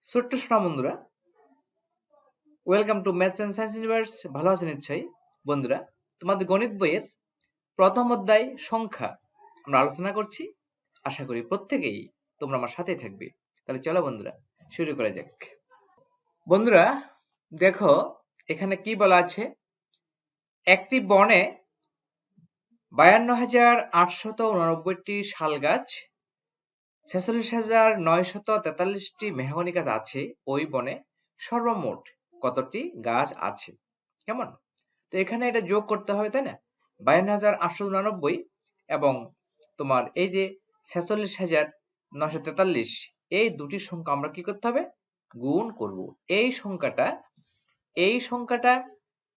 ছোট্ট সোনা বন্ধুরা, welcome to maths and science universe. ভালো আছেন নিশ্চয়ই বন্ধুরা। তোমাদের গণিত বইয়ের প্রথম অধ্যায় সংখ্যা আমরা আলোচনা করছি। আশা করি প্রত্যেকেই তোমরা আমার সাথে থাকবে। তাহলে চলো বন্ধুরা, শুরু করা যাক। বন্ধুরা দেখো, এখানে কি বলা আছে, একটি বনে 52,889টি শাল গাছ, 46,943টি মেহগনি গাছ আছে। ওই বনে সর্বমোট কতটি গাছ আছে? কেমন? তো এখানে এটা যোগ করতে হবে, তাই না? 52,889 এবং তোমার এই যে 46,943, এই দুটি সংখ্যা আমরা কি করতে হবে? গুণ করব। এই সংখ্যাটা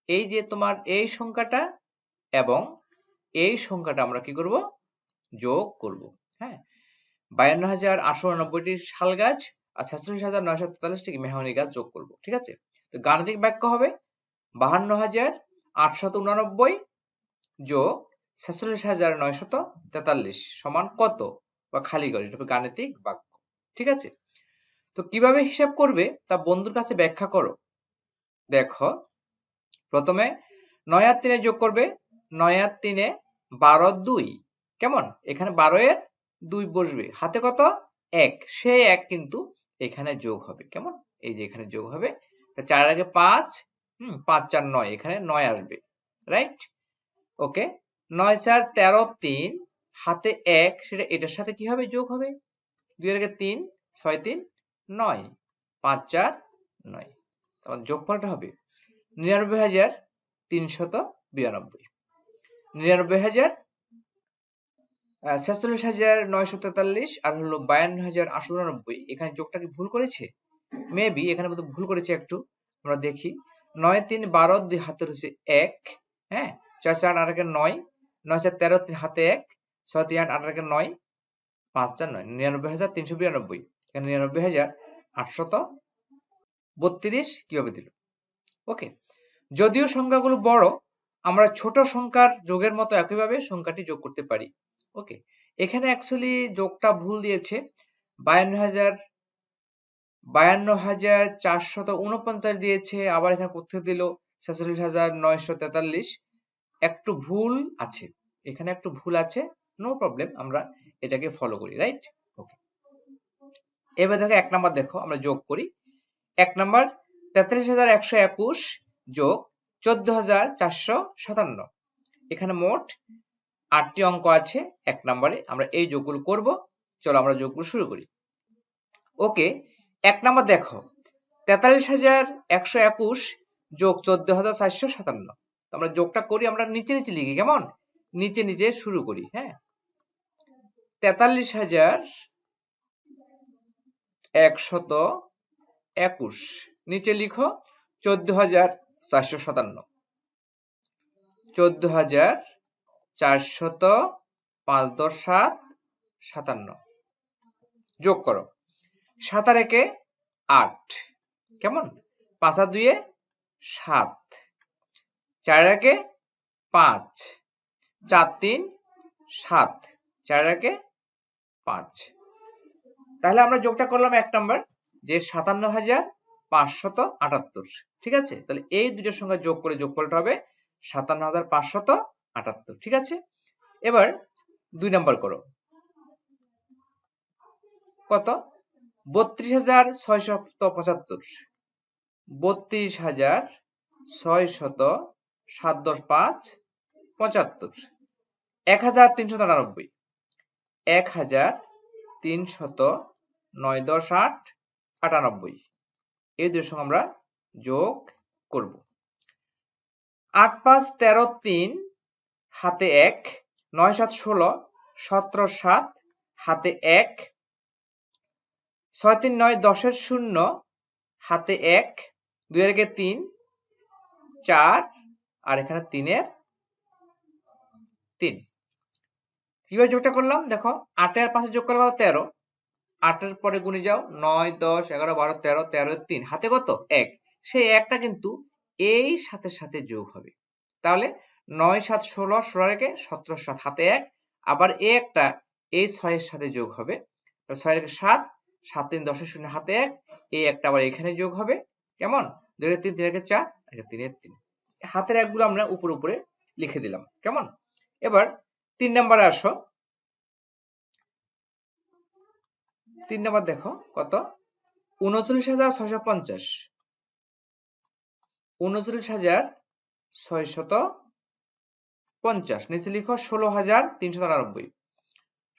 এই যে তোমার এই সংখ্যাটা এবং এই সংখ্যাটা আমরা কি করব? যোগ করব। হ্যাঁ, 52,889টি শাল গাছ আর 46,943টি মেহগনি গাছ যোগ করব। ঠিক আছে? তো গাণিতিক বাক্য হবে 52,889 যোগ 46,943 সমান কত, বা খালি ঘর। এটা গাণিতিক বাক্য। ঠিক আছে? তো কিভাবে হিসাব করবে তা বন্ধুর কাছে ব্যাখ্যা করো। দেখো, প্রথমে 9 আর 3 যোগ করবে। 9 আর 3 12 2। কেমন? এখানে 12 এর 2 বসবে, হাতে কত? 1। সেই 1 কিন্তু এখানে যোগ হবে। কেমন? এই যে এখানে যোগ হবে। 4 আগে 5, 5 4 9, এখানে 9 আসবে। রাইট? ওকে। 9 4 13 3, হাতে 1, সেটা এটার সাথে কি হবে? যোগ হবে। 2 এর আগে 3, 6 3 9, 5 4 9। তাহলে যোগফলটা হবে 99,392। 46,943 আর হলো 52,889। এখানে যোগটা কি ভুল করেছে? মেবি এখানে বোধহয় ভুল করেছে একটু। আমরা দেখি। 9 3 12, 2 হাতে রয়েছে 1। হ্যাঁ, 4 4 8 9, 9 4 13, 3 হাতে 1, 6 3 8 8 9, 5 4 9, 99,392। এখানে 99,832 কিভাবে দিল? ওকে। যদিও সংখ্যাগুলো বড়, আমরা ছোট সংখ্যার যোগের মতো একইভাবে সংখ্যাটি যোগ করতে পারি। ওকে। এখানে অ্যাকচুয়ালি যোগটা ভুল দিয়েছে। 52,449 দিয়েছে, আবার এখানে কোথায় দিল 46,943। একটু ভুল আছে, এখানে একটু ভুল আছে। নো প্রবলেম, আমরা এটাকে ফলো করি। রাইট? ওকে। এবার দেখো 1 নাম্বার, দেখো আমরা যোগ করি। 1 নাম্বার 43,121 যোগ 14,457। এখানে মোট 8টি অঙ্ক আছে 1 নম্বরে। আমরা এই যোগগুলো করব। চলো আমরা যোগগুলো শুরু করি। ওকে। 1 নাম্বার দেখো, 43,121 যোগ 14,457। আমরা যোগটা করি, আমরা নিচে নিচে লিখি। কেমন? নিচে নিচে শুরু করি। হ্যাঁ, 43,121 নিচে লিখো 14,457। 14,400 5 10 7 57 যোগ করো। 7 আর 1 8। কেমন? 5 আর 2 7, 4 আর 1 5, 4 3 7, 4 আর 1 5। তাহলে আমরা যোগটা করলাম 1 নাম্বার, যে 57,578। ঠিক আছে? তাহলে এই দুটোর সঙ্গে যোগ করে যোগফলটা হবে 57,578। ঠিক আছে? এবার 2 নাম্বার করো। কত? 32,675। 32,600 7 10 5 75। 1,399। 1,300 9 10 8 98। এই দুটোর সঙ্গে আমরা যোগ করব। 8 5 13 3 হাতে 1, 9 7 16, 17 7 হাতে 1, 6 3 9 10 এর 0 হাতে 1, 2 এর আগে 3 4, আর এখানে 3 এর 3। কিভাবে যোগটা করলাম? দেখো, 8 এর 5 যোগ করলে কত? 13। 8 এর পরে গুণে যাও, 9 10 11 12 13, 13 এর 3 হাতে কত? 1। সেই 1টা কিন্তু এই সাথে সাথে যোগ হবে। তাহলে 9 7 16, 16 রেখে 17 7 হাতে 1, আবার এই একটা এই 6 এর সাথে যোগ হবে। তাহলে 6 রেখে 7, 7 3 10 এর 0 হাতে 1, এই একটা আবার এখানে যোগ হবে, কেমন? 2 এর 3, 3 এর 4, 3 এর 3। হাতের একগুলো আমরা উপরে লিখে দিলাম, কেমন? এবার 3 নম্বরে আসো। 3 নম্বর দেখো কত? 39,650। 39,650। নিচে লিখো 16,399।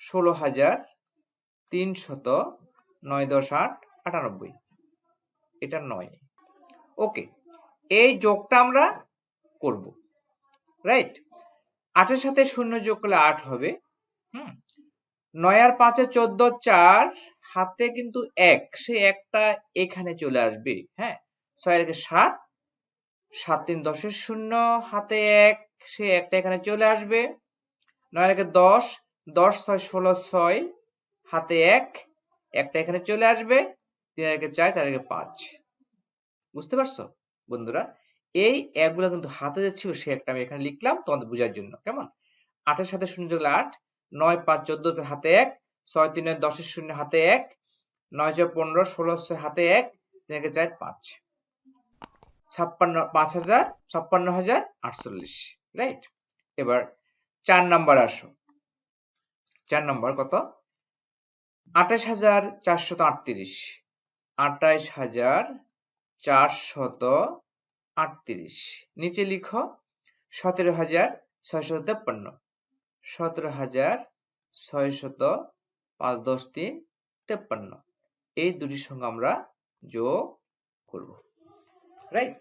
16,309.8 এটা 9। ওকে, এই যোগটা আমরা করব, রাইট? 8 এর সাথে 0 যোগ করলে 8 হবে। 9 আর 5 এ 14, 4 হাতে কিন্তু 1, সেই একটা এখানে চলে আসবে। হ্যাঁ, 6 এর 7, 7 3 10 এর 0 হাতে 1, সেই একটা এখানে চলে আসবে। 9 এর 10, 10 6 16, 6 হাতে 1, একটা এখানে চলে আসবে। 3 এর 4, 4 এর 5। বুঝতে পারছো বন্ধুরা? এই একগুলো কিন্তু হাতে যে ছিল সে একটা আমি এখানে লিখলাম তোমাদের বোঝার জন্য, কেমন? 8 এর সাথে 0 যোগ 8, 9 5 14 4 হাতে 1, 6 3 10 এর 0 হাতে 1, 9 6 15 16 6 হাতে 1, 3 এর 4 5, 56,058, রাইট? এবার 4 নাম্বার আসো। 4 নাম্বার কত? 28,438। 28,438। নিচে লিখো 17,653। 17,600 5 10 3 53। এই দুটির সঙ্গে আমরা যোগ করব, রাইট?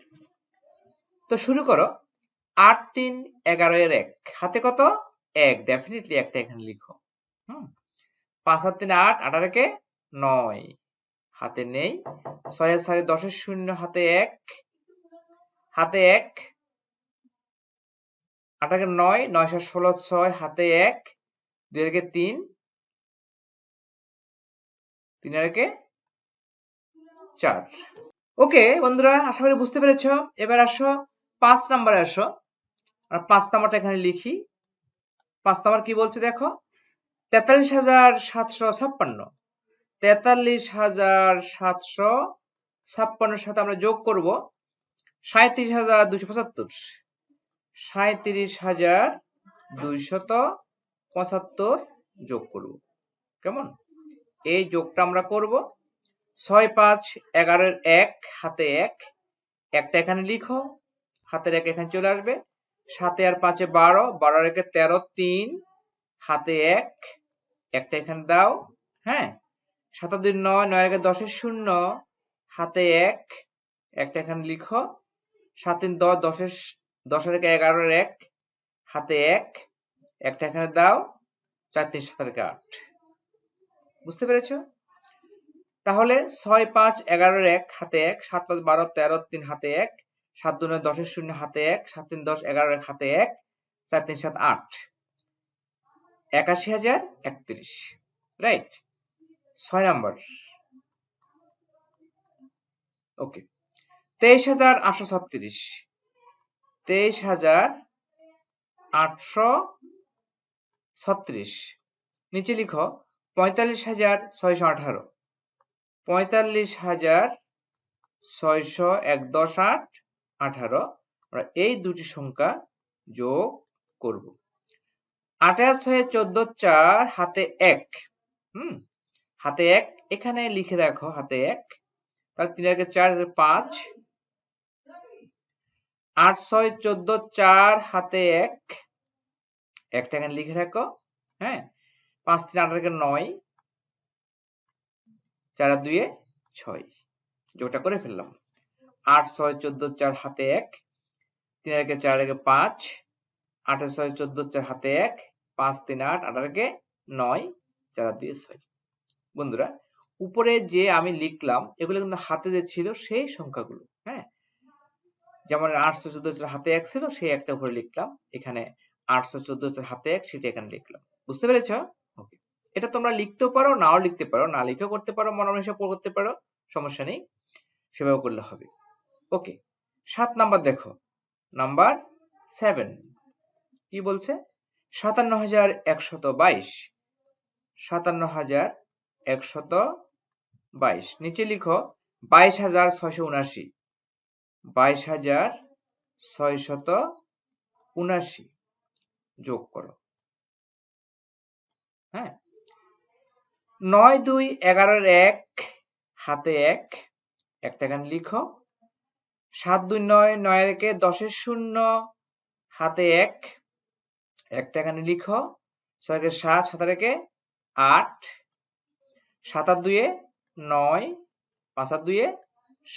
তো শুরু করো। 8 3 11 এর 1 হাতে কত? 1, ডেফিনেটলি একটা এখানে লিখো। 5 আর 3 8, 8 আর 1 9 হাতে নেই। 6 আর 6 10 এর 0 হাতে 1, হাতে 1, 8 আর 9, 9 আর 16 6 হাতে 1, 2 এর 3, 3 এর 4। ওকে বন্ধুরা, আশা করি বুঝতে পেরেছো। এবার আসো 5 নম্বরে আসো। আর 5 নাম্বারটা এখানে লিখি। 5 নাম্বার কি বলছে দেখো? 43,756। 43,756 সাথে আমরা যোগ করব 37,275। 37,275 যোগ করব, কেমন? এই যোগটা আমরা করব। 6 5 11 এর 1 হাতে 1, একটা এখানে লিখো, হাতের 1 এখানে চলে আসবে। 7 আর 5 12, 12 আর 1 13, 3 হাতে 1, একটা এখানে দাও। হ্যাঁ, 7 আর 2 9, 9 আর 1 10 এর 0 হাতে 1, একটা এখানে লিখো। 7 3 10, 10 আর 1 11 এর 1 হাতে 1, একটা এখানে দাও। 4 3 7 আর 8। বুঝতে পেরেছো? তাহলে 6 5 11 এর 1 হাতে 1, 7 5 12 13, 3 হাতে 1, 7 2 9 10 এর 0 হাতে 1, 7 3 10 11 এর হাতে 1, 4 3 7 8, 81,031, রাইট? 6 নাম্বার। ওকে, 23,836। 23,836। নিচে লিখো 45,618। 45,601.18। আমরা এই দুটি সংখ্যা যোগ করব। 8 আর 6 14 4 হাতে 1, হাতে 1 এখানে লিখে রাখো, হাতে 1, তাহলে 3 আর 4 5, 8 6 14 4 হাতে 1, একটা এখানে লিখে রাখো। হ্যাঁ, 5 3 8 আর 9, 4 আর 2 6, যোগটা করে ফেললাম। 8 6 14 4 হাতে 1, 3 আর 4 আর 5, 8 আর 6 14 4 হাতে 1, 5 3 8, 8 আর 9, 4 আর 2 6। বন্ধুরা, উপরে যে আমি লিখলাম এগুলো কিন্তু হাতে যে ছিল সেই সংখ্যাগুলো। হ্যাঁ, যেমন 814 হাতে 1 ছিল, সেই একটা উপরে লিখলাম। এখানে 814 হাতে 1, সেটা এখানে লিখলাম। বুঝতে পেরেছ? ওকে, এটা তোমরা লিখতেও পারো, নাও লিখতে পারো, না লিখেও করতে পারো, মনে হিসাব করতে পারো, সমস্যা নেই, সেভাবে করলে হবে। ওকে, 7 নাম্বার দেখো, নাম্বার 7 কি বলছে? 57,122। 57,122। নিচে লিখো 22,679 22,679 যোগ করো। হ্যাঁ, 9 2 11 1 হাতে 1 একটা এখানে লিখো। 7 2 9 9 1 10 0 হাতে 1 একটা এখানে লিখো। 6 7 7 1 8 7 আর 2 9 5 আর 2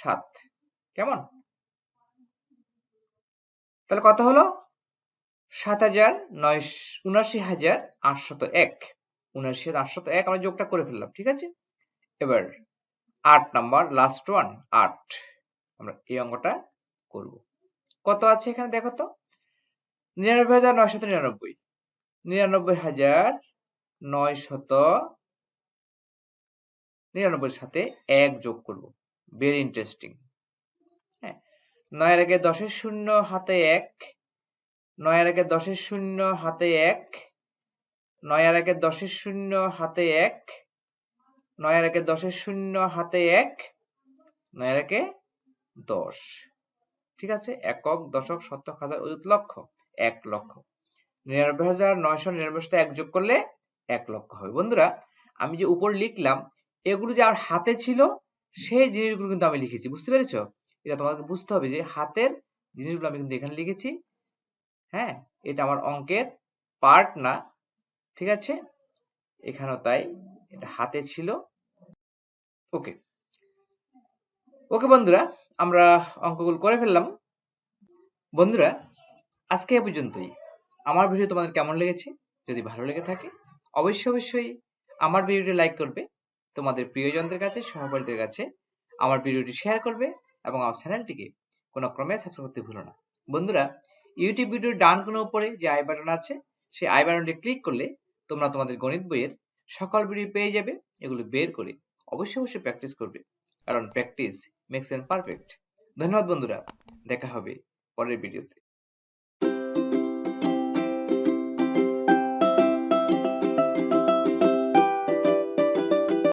7। কেমন? তাহলে কত হলো? 79,801 79,801 আমরা যোগটা করে ফেললাম। ঠিক আছে, এবার 8 নাম্বার লাস্ট ওয়ান 8 আমরা এই অঙ্কটা করব। কত আছে এখানে দেখো তো? 99,999 99,999 সাথে 1 যোগ করব। Very interesting. হ্যাঁ, 9 এর আগে 10 এর 0 হাতে 1 9 এর আগে 10 এর 0 হাতে 1 9 এর আগে 10 এর 0 হাতে 1 9 এর আগে 10 এর 0 হাতে 1 9 এর আগে 10। ঠিক আছে, একক, দশক, শতক, হাজার, অযুত, লক্ষ। 1 লক্ষ। 99,999 সাথে 1 যোগ করলে 1 লক্ষ হবে। বন্ধুরা, আমি যে উপর লিখলাম এগুলো যে আমার হাতে ছিল সেই জিনিসগুলো কিন্তু আমি লিখেছি। বুঝতে পেরেছো? এটা তোমাদেরকে বুঝতে হবে যে হাতের জিনিসগুলো আমি কিন্তু এখানে লিখেছি। হ্যাঁ, এটা আমার অঙ্কের পার্ট না। ঠিক আছে, এখানেও তাই, এটা হাতে ছিল। ওকে ওকে বন্ধুরা, আমরা অঙ্কগুলো করে ফেললাম। বন্ধুরা, আজকে এ পর্যন্তই। আমার ভিডিও তোমাদের কেমন লেগেছে? যদি ভালো লেগে থাকে অবশ্যই আমার ভিডিওটি লাইক করবে, তোমাদের প্রিয়জনদের কাছে, সহপাঠীদের কাছে আমার ভিডিওটি শেয়ার করবে এবং আমার চ্যানেলটিকে কোনো ক্রমে সাবস্ক্রাইব করতে ভুলো না। বন্ধুরা, ইউটিউব ভিডিওর ডান কোণের উপরে যে আই বাটন আছে সেই আই বাটনটি ক্লিক করলে তোমরা তোমাদের গণিত বইয়ের সকল ভিডিও পেয়ে যাবে। এগুলো বের করে অবশ্যই প্র্যাকটিস করবে, কারণ প্র্যাকটিস মেক্স এন পারফেক্ট। ধন্যবাদ বন্ধুরা, দেখা হবে পরের ভিডিওতে।